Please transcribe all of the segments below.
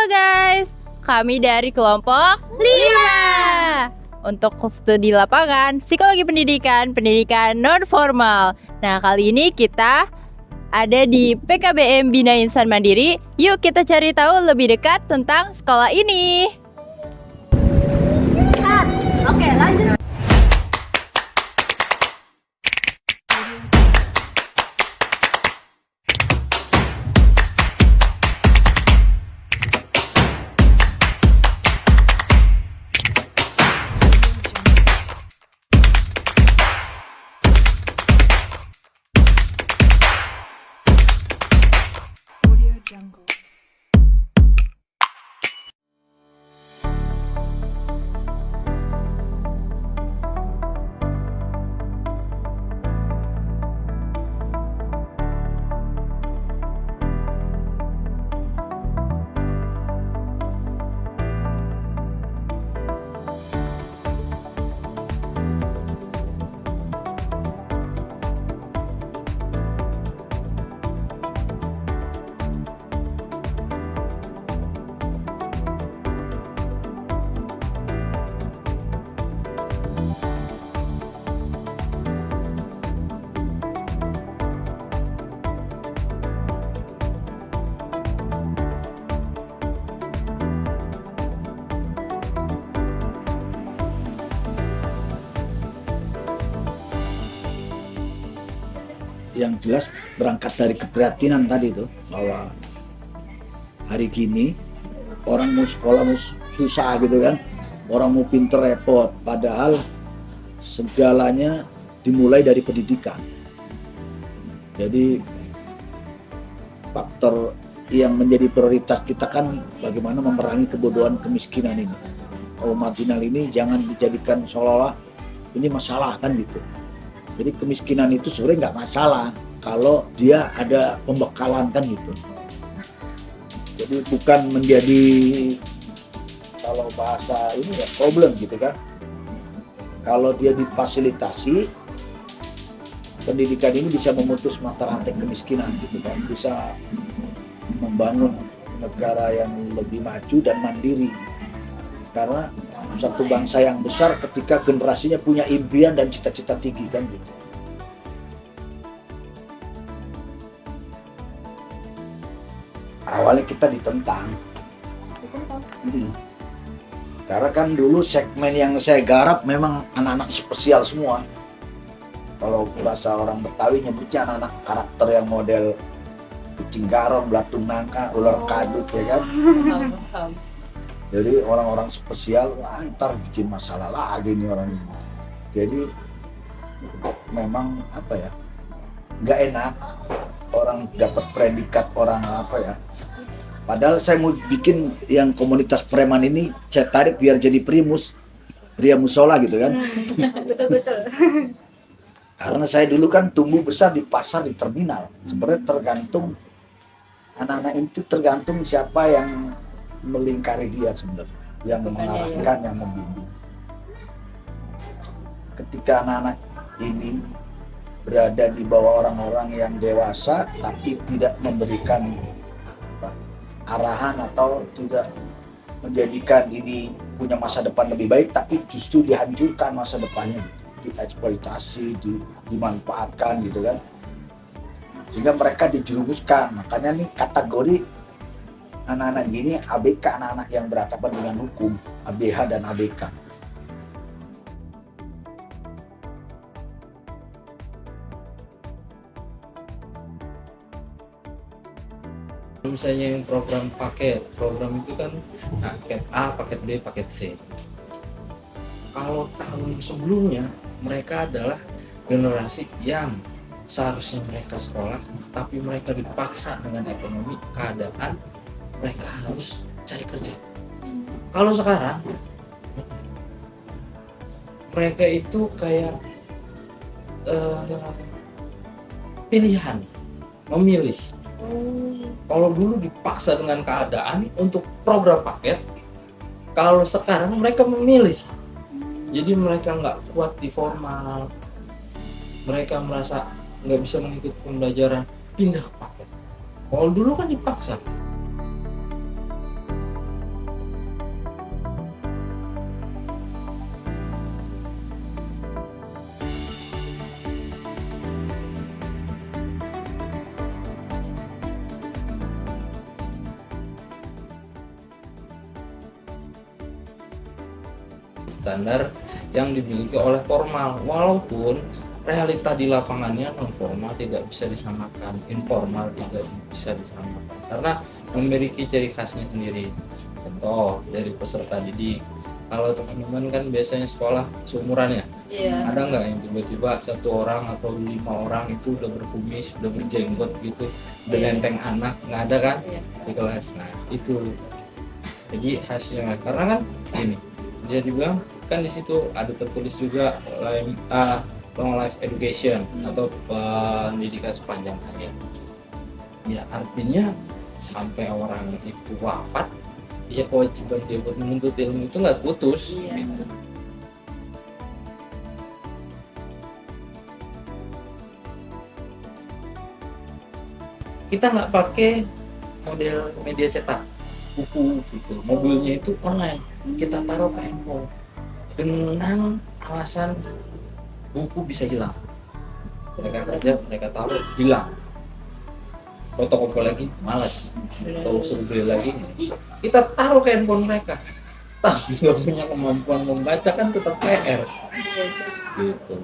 Halo guys, kami dari kelompok 5 untuk studi lapangan psikologi pendidikan, pendidikan non formal. Nah, kali ini kita ada di PKBM Bina Insan Mandiri. Yuk kita cari tahu lebih dekat tentang sekolah ini. Oke, lanjut. Yang jelas berangkat dari keprihatinan tadi tuh, bahwa hari gini orang mau sekolah mau susah gitu kan, orang mau pinter repot, padahal segalanya dimulai dari pendidikan. Jadi faktor yang menjadi prioritas kita kan bagaimana memerangi kebodohan kemiskinan ini. Kaum marginal ini jangan dijadikan seolah-olah ini masalah kan gitu. Jadi kemiskinan itu sebenarnya nggak masalah kalau dia ada pembekalan kan gitu. Jadi bukan menjadi, kalau bahasa ini ya, problem gitu kan. Kalau dia difasilitasi, pendidikan ini bisa memutus mata rantai kemiskinan gitu kan. Bisa membangun negara yang lebih maju dan mandiri. Karena satu bangsa yang besar ketika generasinya punya impian dan cita-cita tinggi kan gitu. Awalnya kita ditentang. Karena kan dulu segmen yang saya garap memang anak-anak spesial semua. Kalau bahasa orang Betawi nyebutnya anak-anak karakter yang model kucing garong, belatung nangka, ular kadut ya kan. Jadi orang-orang spesial, wah, ntar bikin masalah lagi nih orang ini. Jadi memang apa ya, nggak enak orang dapat predikat orang apa ya. Padahal saya mau bikin yang komunitas preman ini, saya tarik biar jadi primus, pria musola gitu kan. Betul-betul. Karena saya dulu kan tumbuh besar di pasar, di terminal. Sebenarnya tergantung, anak-anak itu tergantung siapa yang melingkari dia sebenarnya, yang mengarahkan, yang membimbing. Ketika anak-anak ini berada di bawah orang-orang yang dewasa tapi tidak memberikan arahan atau tidak menjadikan ini punya masa depan lebih baik, tapi justru dihancurkan masa depannya, dieksploitasi, dimanfaatkan gitu kan, sehingga mereka dijerumuskan. Makanya nih kategori anak-anak gini ABK, anak-anak yang berhadapan dengan hukum, ABH dan ABK. Misalnya yang program itu kan paket A, paket B, paket C. Kalau tahun sebelumnya mereka adalah generasi yang seharusnya mereka sekolah, tapi mereka dipaksa dengan ekonomi, keadaan, mereka harus cari kerja. Kalau sekarang mereka itu kayak pilihan, memilih. Kalau dulu dipaksa dengan keadaan untuk program paket, kalau sekarang mereka memilih. Jadi mereka nggak kuat di formal, mereka merasa nggak bisa mengikuti pembelajaran, pindah ke paket. Kalau dulu kan dipaksa. standar yang dimiliki oleh formal, walaupun realita di lapangannya non formal tidak bisa disamakan, informal tidak bisa disamakan karena memiliki ciri khasnya sendiri. Contoh dari peserta didik, kalau teman-teman kan biasanya sekolah seumuran ya, Iya. ada nggak yang tiba-tiba 1 orang atau 5 orang itu udah berkumis, udah berjenggot gitu, udah nenteng anak, nggak ada kan Iya. di kelas. Nah itu jadi khasnya, karena kan ini bisa dibilang kan di situ ada tertulis juga long life education atau pendidikan sepanjang hayat. Ya artinya sampai orang itu wafat, ya kewajiban dia buat menuntut ilmu itu nggak putus. Iya. Gitu. Kita nggak pakai model media cetak, buku gitu, mobilnya itu online, kita taruh ke handphone dengan alasan buku bisa hilang. Mereka kerja, mereka taruh, hilang. Fotokopi lagi, malas. Atau suruh beli lagi, kita taruh ke handphone mereka. Tapi nggak punya kemampuan membaca kan tetap PR. Gitu.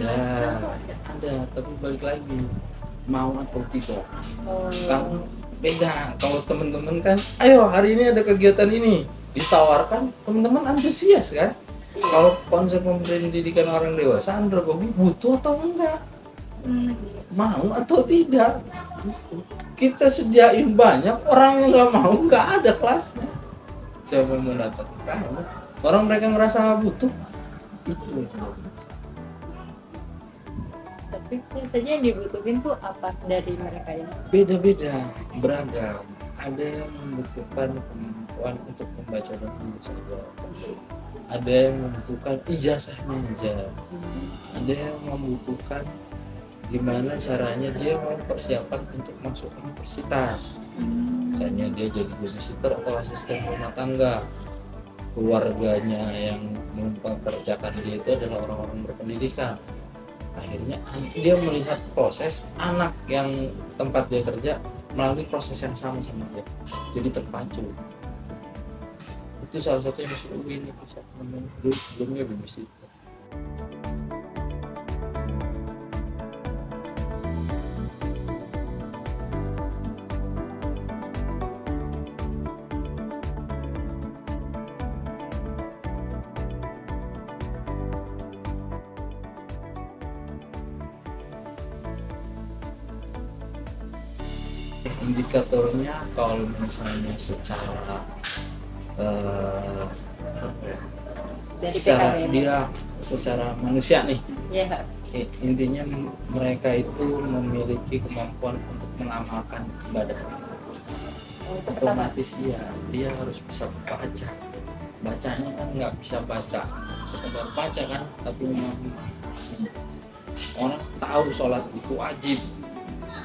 Ada, tapi balik lagi mau atau tidak. Karena beda. Kalau teman-teman kan, ayo hari ini ada kegiatan ini, ditawarkan, teman-teman antusias kan. Kalau konsep pendidikan orang dewasa, andragogi butuh atau enggak, mau atau tidak. Gitu. Kita sediain banyak, orang yang nggak mau nggak ada kelasnya. Siapa mau datang? Orang mereka ngerasa butuh itu. Tapi biasanya yang dibutuhin tuh apa dari mereka ini? Beda-beda, beragam. Ada yang membutuhkan kemampuan untuk membaca dan menulis saja. Ada yang membutuhkan ijazahnya aja. Ada yang membutuhkan gimana caranya dia mempersiapkan untuk masuk universitas. Misalnya dia jadi babysitter atau asisten rumah tangga. Keluarganya yang mempekerjakan dia itu adalah orang-orang berpendidikan. Akhirnya dia melihat proses anak yang tempat dia kerja melalui proses yang sama dia, jadi terpacu. Itu salah satu yang masuk UIN itu siapa namanya, dulu sebelumnya babysitter. Indikatornya kalau misalnya secara Dari secara PKB. dia secara manusia nih, Iya. intinya mereka itu memiliki kemampuan untuk mengamalkan ibadah. Otomatis dia harus bisa baca. Bacanya kan nggak bisa baca sekedar baca kan, tapi memahami. Orang tahu sholat itu wajib,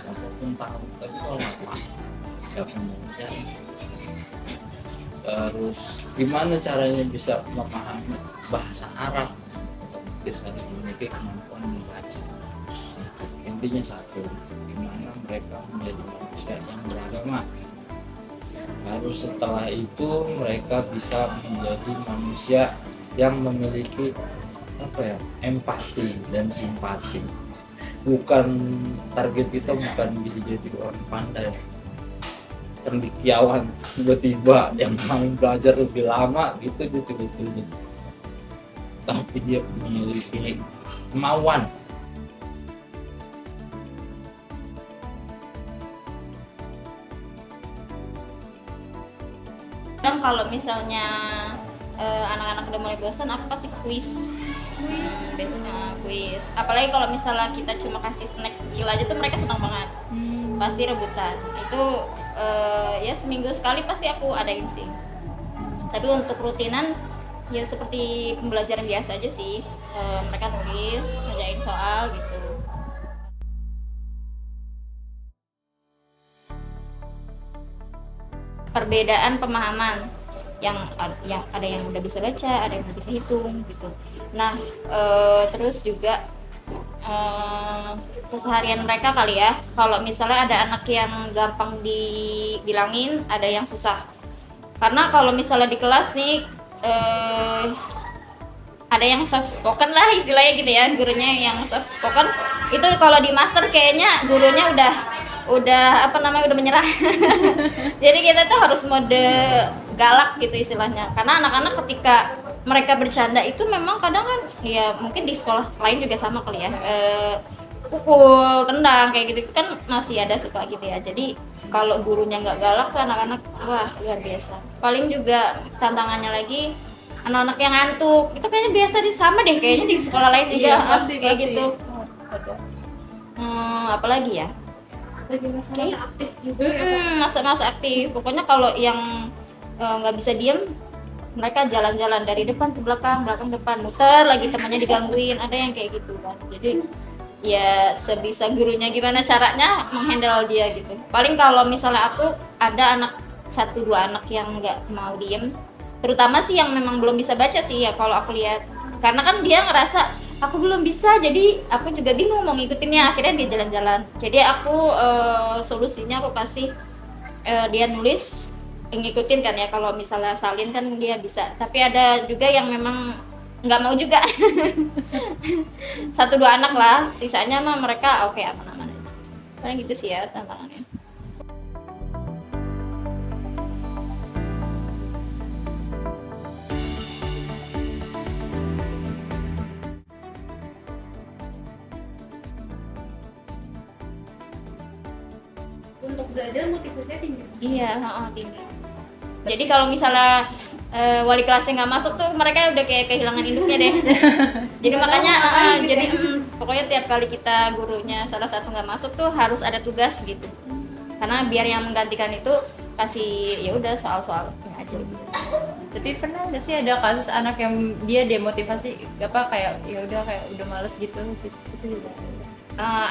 siapapun tahu, tapi kalau nggak paham siapa yang mengajarkan. Terus gimana caranya bisa memahami bahasa Arab, otomatis harus memiliki kemampuan membaca. Intinya satu, gimana mereka menjadi manusia yang beragama. Baru setelah itu mereka bisa menjadi manusia yang memiliki empati dan simpati. Bukan target kita bukan bisa jadi orang pandai, cendekiawan, tiba-tiba yang mau belajar lebih lama gitu dia tiba-tiba. Tapi dia memiliki kemauan. Dan kalau misalnya anak-anak udah mulai bosan, aku pasti kuis. Kuis. Apalagi kalau misalnya kita cuma kasih snack kecil aja tuh mereka senang banget. Pasti rebutan. Itu ya seminggu sekali pasti aku adain sih. Tapi untuk rutinan ya seperti pembelajaran biasa aja sih. Mereka nulis, ngerjain soal gitu. Perbedaan pemahaman yang ada yang udah bisa baca, ada yang udah bisa hitung gitu. Nah terus juga keseharian mereka kali ya. Kalau misalnya ada anak yang gampang dibilangin, ada yang susah. Karena kalau misalnya di kelas nih ada yang soft spoken lah istilahnya gitu ya, gurunya yang soft spoken itu kalau di master kayaknya gurunya udah apa namanya udah menyerah. Jadi kita tuh harus mode galak gitu istilahnya, karena anak-anak ketika mereka bercanda itu memang kadang kan ya mungkin di sekolah lain juga sama kali ya, pukul, tendang kayak gitu kan masih ada suka gitu ya. Jadi kalau gurunya nggak galak tuh anak-anak wah luar biasa. Paling juga tantangannya lagi anak-anak yang ngantuk itu kayaknya biasa sama deh kayaknya di sekolah lain juga. Iya, pasti, kayak pasti. gitu. Apalagi ya Lagi masa-masa aktif juga. masa-masa aktif. Pokoknya kalau yang nggak bisa diem, mereka jalan-jalan dari depan ke belakang, belakang depan, muter lagi, temannya digangguin, ada yang kayak gitu kan. Jadi ya sebisa gurunya gimana caranya menghandle dia gitu. Paling kalau misalnya aku ada anak 1-2 anak yang nggak mau diem, terutama sih yang memang belum bisa baca sih ya kalau aku lihat, karena kan dia ngerasa aku belum bisa, jadi aku juga bingung mau ngikutinnya, akhirnya dia jalan-jalan. Jadi aku solusinya aku kasih dia nulis, ngikutin kan ya. Kalau misalnya salin kan dia bisa, tapi ada juga yang memang nggak mau juga. 1-2 anak lah, sisanya mah mereka oke aman-aman aja. Paling gitu sih ya tantangannya. Untuk belajar motivasinya tinggi. Iya, tinggi. Jadi kalau misalnya wali kelasnya nggak masuk tuh mereka udah kayak kehilangan induknya deh. Jadi makanya jadi pokoknya tiap kali kita gurunya salah satu nggak masuk tuh harus ada tugas gitu. Karena biar yang menggantikan itu kasih ya udah soal-soalnya aja gitu. Tapi pernah nggak sih ada kasus anak yang dia demotivasi apa kayak ya udah kayak udah males gitu juga.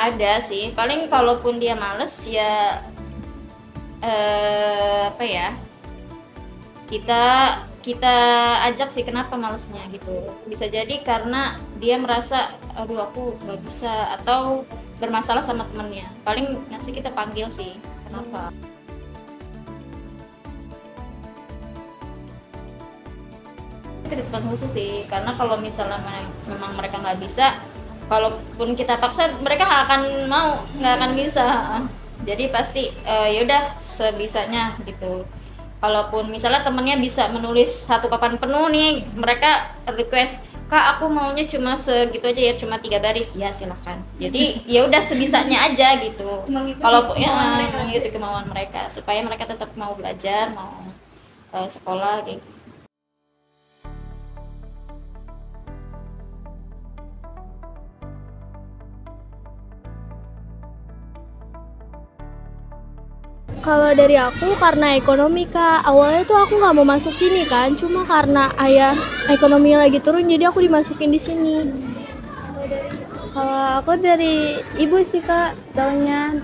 Ada sih. Paling kalaupun dia males ya apa ya? Kita ajak sih kenapa malesnya gitu. Bisa jadi karena dia merasa aduh aku nggak bisa atau bermasalah sama temennya. Paling ngasih kita panggil sih kenapa. Kita di tempat khusus sih, karena kalau misalnya memang mereka nggak bisa, kalaupun kita paksa mereka nggak akan bisa. Jadi pasti yaudah sebisanya gitu. Kalaupun misalnya temennya bisa menulis 1 papan penuh nih, mereka request, Kak aku maunya cuma segitu aja ya, cuma 3 baris, ya silahkan. Jadi ya udah sebisanya aja gitu. Kalaupun ya mengikuti kemauan mereka supaya mereka tetap mau belajar, mau sekolah gitu. Kalau dari aku karena ekonomi Kak, awalnya tuh aku nggak mau masuk sini kan, cuma karena ayah ekonomi lagi turun jadi aku dimasukin di sini. Kalau aku dari ibu sih Kak, taunya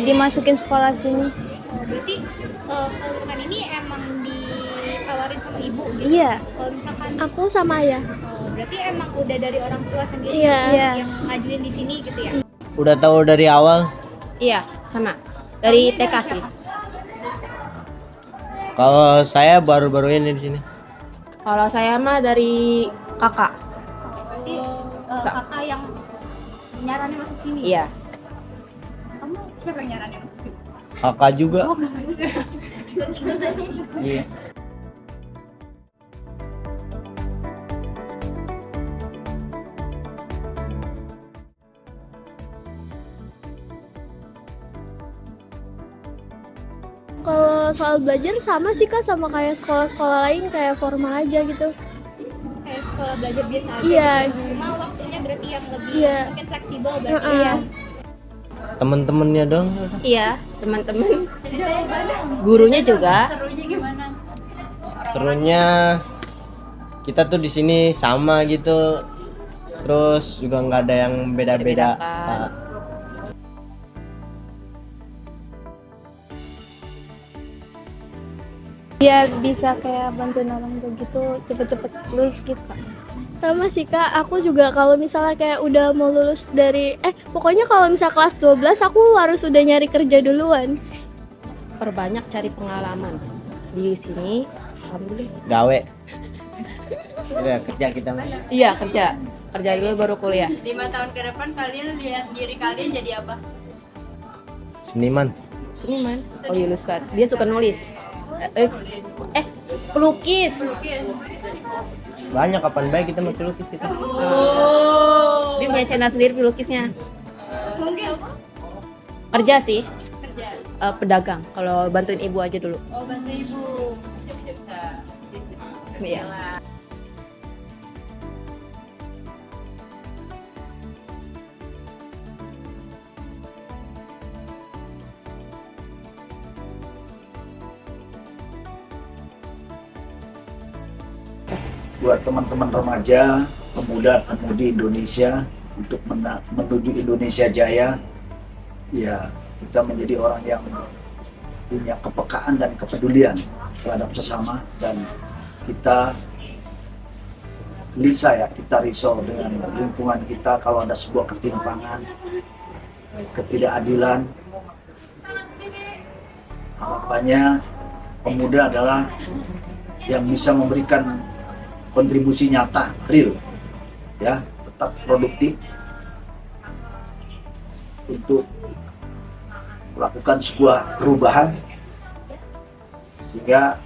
dimasukin sekolah sini. Berarti kalau ini emang ditawarin sama ibu gitu. Iya. Kalau misalkan Aku sama ayah. berarti emang udah dari orang tua sendiri Iya. yang ngajuin di sini gitu ya. Udah tahu dari awal. Iya, sama. Dari TK sih. Kalau saya baru-baru ini di sini. Kalau saya mah dari kakak. Berarti kakak yang nyaranin masuk sini. Iya. Kamu siapa yang nyaranin masuk sini? Kakak juga. Iya. Kalau soal belajar sama sih Kak, sama kayak sekolah-sekolah lain kayak formal aja gitu. Kayak sekolah belajar biasa aja. Iya. Gitu. Cuma waktunya berarti yang lebih Iya. mungkin fleksibel berarti. Iya. Temen-temennya dong. Iya, teman-teman. Gurunya juga. Serunya gimana? Serunya kita tuh di sini sama gitu. Terus juga nggak ada yang beda-beda. Beda-bedakan. Biar bisa kayak bantuin orang kayak gitu cepet-cepet lulus gitu Kak. Sama sih Kak, aku juga kalau misalnya kayak udah mau lulus dari pokoknya kalau misal kelas 12 aku harus udah nyari kerja duluan. Perbanyak cari pengalaman di sini. Alhamdulillah. Gawe. Udah kerja kita mah. Iya, kerja dulu baru kuliah. 5 tahun ke depan kalian lihat diri kalian jadi apa? Seniman. Seniman. Oh Yulus kan. Dia suka nulis. Pelukis. Banyak kapan baik kita mau pelukis kita. Dia punya channel sendiri pelukisnya. Mungkin Kerja sih. kerja. Pedagang. Kalau bantuin ibu aja dulu. Oh, bantu ibu. Bisa bisnis. Iya. Buat teman-teman remaja, pemuda-pemudi Indonesia untuk menuju Indonesia Jaya, ya kita menjadi orang yang punya kepekaan dan kepedulian terhadap sesama, dan kita kita risau dengan lingkungan kita kalau ada sebuah ketimpangan, ketidakadilan. Harapannya pemuda adalah yang bisa memberikan kontribusi nyata, real, ya, tetap produktif untuk melakukan sebuah perubahan sehingga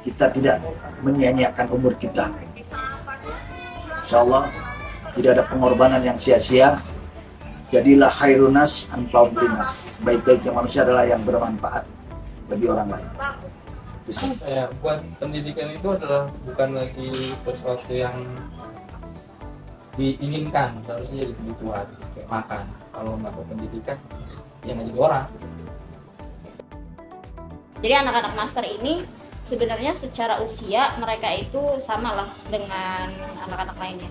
kita tidak menyia-nyiakan umur kita. Insya Allah tidak ada pengorbanan yang sia-sia. Jadilah khairunas anfa'um linnas. Baik-baiknya manusia adalah yang bermanfaat bagi orang lain. Ya, buat pendidikan itu adalah bukan lagi sesuatu yang diinginkan, seharusnya jadi kebutuhan kayak makan. Kalau nggak berpendidikan ya nggak jadi orang. Jadi anak-anak master ini sebenarnya secara usia mereka itu sama lah dengan anak-anak lainnya.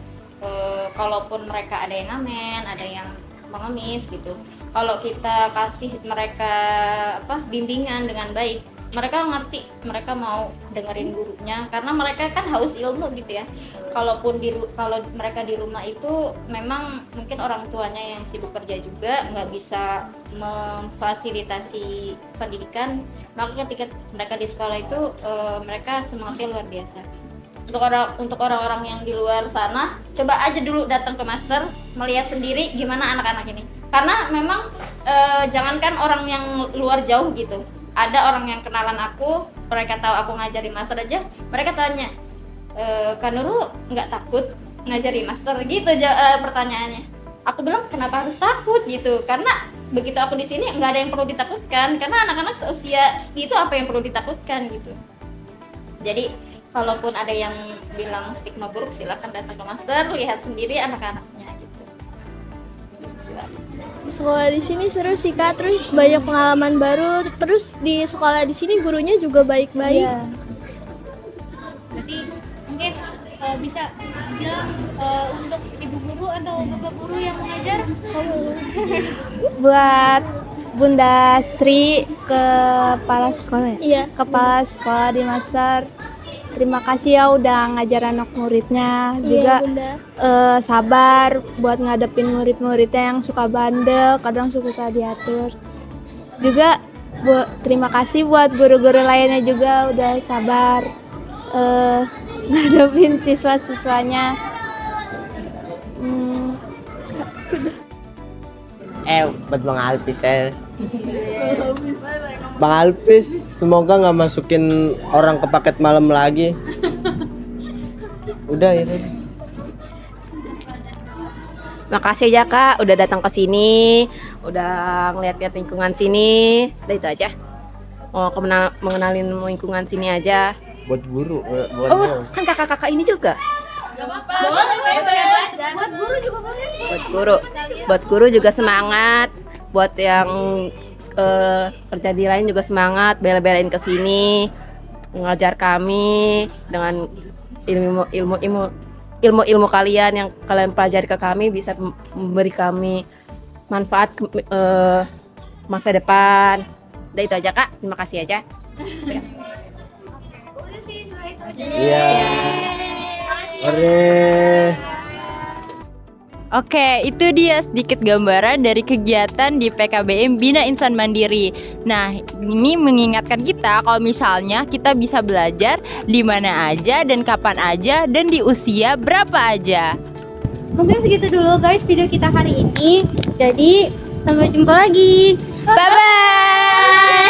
Kalaupun mereka ada yang ngamen, ada yang mengemis gitu, kalau kita kasih mereka bimbingan dengan baik, mereka ngerti, mereka mau dengerin gurunya karena mereka kan haus ilmu gitu ya. Kalau mereka di rumah itu memang mungkin orang tuanya yang sibuk kerja juga nggak bisa memfasilitasi pendidikan, maka ketika mereka di sekolah itu mereka semangatnya luar biasa. Untuk orang-orang yang di luar sana, coba aja dulu datang ke master, melihat sendiri gimana anak-anak ini, karena memang jangankan orang yang luar jauh gitu, ada orang yang kenalan aku, mereka tahu aku ngajari master aja, mereka tanya, Kak Nurul nggak takut ngajari master gitu pertanyaannya. Aku bilang kenapa harus takut gitu, karena begitu aku di sini nggak ada yang perlu ditakutkan, karena anak-anak seusia itu apa yang perlu ditakutkan gitu. Jadi kalaupun ada yang bilang stigma buruk, silakan datang ke master, lihat sendiri anak-anaknya gitu. Silakan. Sekolah di sini seru sih Kak, terus banyak pengalaman baru, terus di sekolah di sini gurunya juga baik-baik. Iya. Berarti mungkin bisa bilang untuk ibu guru atau bapak guru yang mengajar, Buat Bunda Sri, kepala sekolah, Iya. kepala sekolah di master, terima kasih ya udah ngajar anak muridnya, Iya, juga Bunda. sabar buat ngadepin murid-muridnya yang suka bandel, kadang susah diatur. Juga terima kasih buat guru-guru lainnya juga udah sabar ngadepin siswa-siswanya. Buat Bang Alpis Bang Alpis, semoga nggak masukin orang ke paket malam lagi. Udah itu. Makasih ya Kak udah datang ke sini, udah ngeliat-liat lingkungan sini. Udah itu aja. Mau mengenalin lingkungan sini aja. Buat guru, buat Oh, kan kakak-kakak ini juga. buat guru juga boleh. Buat guru juga semangat. Buat yang kerja di lain juga semangat, bela-belain ke sini, mengajar kami dengan ilmu kalian yang kalian pelajari ke kami bisa memberi kami manfaat masa depan. Udah itu aja Kak, terima kasih aja. Udah sih, setelah itu aja. Iya. Terima kasih. Ore. Oke, itu dia sedikit gambaran dari kegiatan di PKBM Bina Insan Mandiri. Nah, ini mengingatkan kita kalau misalnya kita bisa belajar di mana aja dan kapan aja dan di usia berapa aja. Mungkin segitu dulu guys video kita hari ini. Jadi sampai jumpa lagi. Bye bye.